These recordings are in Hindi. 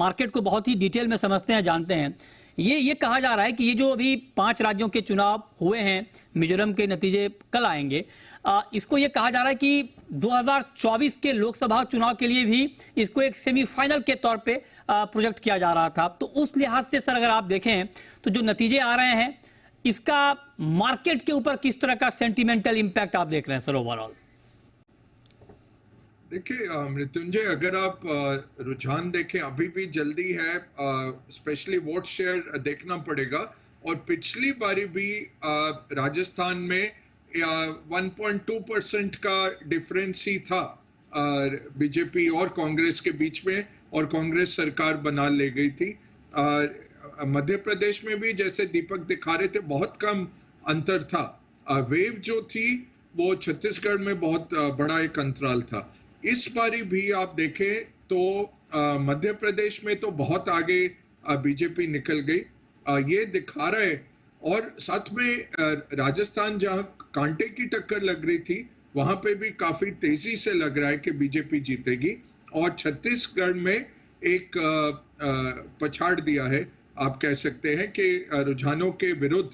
मार्केट को बहुत ही डिटेल में समझते हैं, जानते हैं। ये कहा जा रहा है कि ये जो अभी 5 राज्यों के चुनाव हुए हैं, मिजोरम के नतीजे कल आएंगे, इसको ये कहा जा रहा है कि 2024 के लोकसभा चुनाव के लिए भी इसको एक सेमीफाइनल के तौर पे प्रोजेक्ट किया जा रहा था। तो उस लिहाज से सर अगर आप देखें तो जो नतीजे आ रहे हैं, इसका मार्केट के ऊपर किस तरह का सेंटिमेंटल इंपैक्ट आप देख रहे हैं सर ओवरऑल? देखिए मृत्युंजय, अगर आप रुझान देखें, अभी भी जल्दी है, स्पेशली वोट शेयर देखना पड़ेगा। और पिछली बारी भी राजस्थान में 1.2% का डिफरेंस ही था बीजेपी और कांग्रेस के बीच में, और कांग्रेस सरकार बना ले गई थी। मध्य प्रदेश में भी जैसे दीपक दिखा रहे थे, बहुत कम अंतर था। वेव जो थी वो छत्तीसगढ़ में बहुत बड़ा एक अंतराल था। इस बारी भी आप देखें तो मध्य प्रदेश में तो बहुत आगे बीजेपी निकल गई, ये दिखा रहा है। और साथ में राजस्थान जहां कांटे की टक्कर लग रही थी, वहां पे भी काफी तेजी से लग रहा है कि बीजेपी जीतेगी। और छत्तीसगढ़ में एक पछाड़ दिया है, आप कह सकते हैं कि रुझानों के विरुद्ध,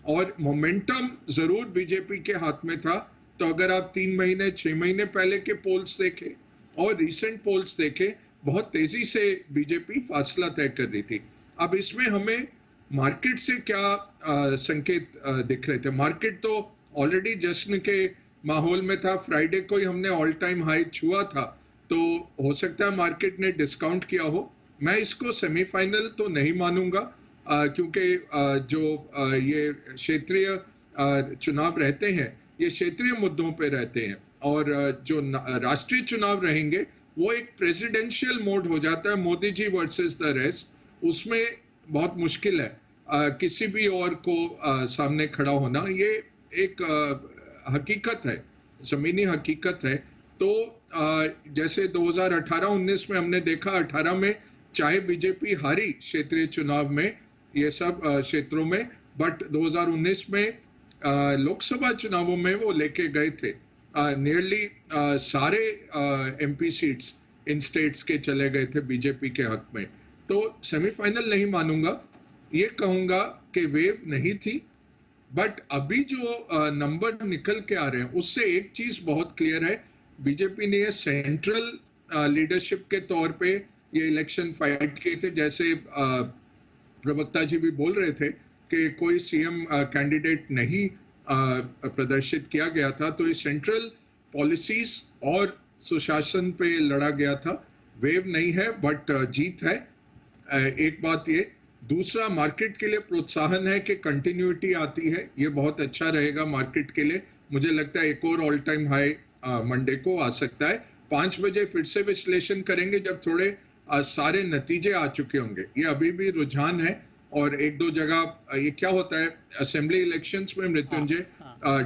और मोमेंटम जरूर बीजेपी के हाथ में था। तो अगर आप 3 महीने 6 महीने पहले के पोल्स देखें और रिसेंट पोल्स देखें, बहुत तेजी से बीजेपी फासला तय कर रही थी। अब इसमें हमें मार्केट से क्या संकेत दिख रहे थे? मार्केट तो ऑलरेडी जश्न के माहौल में था। फ्राइडे को ही हमने ऑल टाइम हाई छुआ था, तो हो सकता है मार्केट ने डिस्काउंट किया हो। मैं इसको सेमीफाइनल तो नहीं मानूंगा, क्योंकि जो ये क्षेत्रीय चुनाव रहते हैं, ये क्षेत्रीय मुद्दों पे रहते हैं। और जो राष्ट्रीय चुनाव रहेंगे वो एक प्रेसिडेंशियल मोड हो जाता है, Modi ji versus the rest. उसमें बहुत मुश्किल है किसी भी और को सामने खड़ा होना। ये एक हकीकत है, जमीनी हकीकत है। तो जैसे 2018-19 में हमने देखा, 18 में चाहे बीजेपी हारी क्षेत्रीय चुनाव में, ये सब क्षेत्रों में, बट 2019 में लोकसभा चुनावों में वो लेके गए थे। नियरली सारे एमपी सीट्स इन स्टेट्स के चले गए थे बीजेपी के हक में। तो सेमीफाइनल नहीं मानूंगा, ये कहूंगा कि वेव नहीं थी। बट अभी जो नंबर निकल के आ रहे हैं, उससे एक चीज बहुत क्लियर है, बीजेपी ने ये सेंट्रल लीडरशिप के तौर पे ये इलेक्शन फाइट किए थे। जैसे प्रवक्ता जी भी बोल रहे थे कि कोई सीएम कैंडिडेट नहीं प्रदर्शित किया गया था। तो ये सेंट्रल पॉलिसीज और सुशासन पे लड़ा गया था। वेव नहीं है, बट जीत है। एक बात ये। दूसरा, मार्केट के लिए प्रोत्साहन है कि कंटिन्यूटी आती है, ये बहुत अच्छा रहेगा मार्केट के लिए। मुझे लगता है एक और ऑल टाइम हाई मंडे को आ सकता है। 5 बजे फिर से विश्लेषण करेंगे, जब थोड़े सारे नतीजे आ चुके होंगे। ये अभी भी रुझान है, और 1-2 जगह ये क्या होता है असेंबली इलेक्शंस में मृत्युंजय,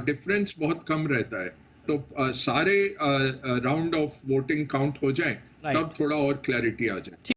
डिफरेंस बहुत कम रहता है। तो सारे राउंड ऑफ वोटिंग काउंट हो जाए, तब थोड़ा और क्लैरिटी आ जाए।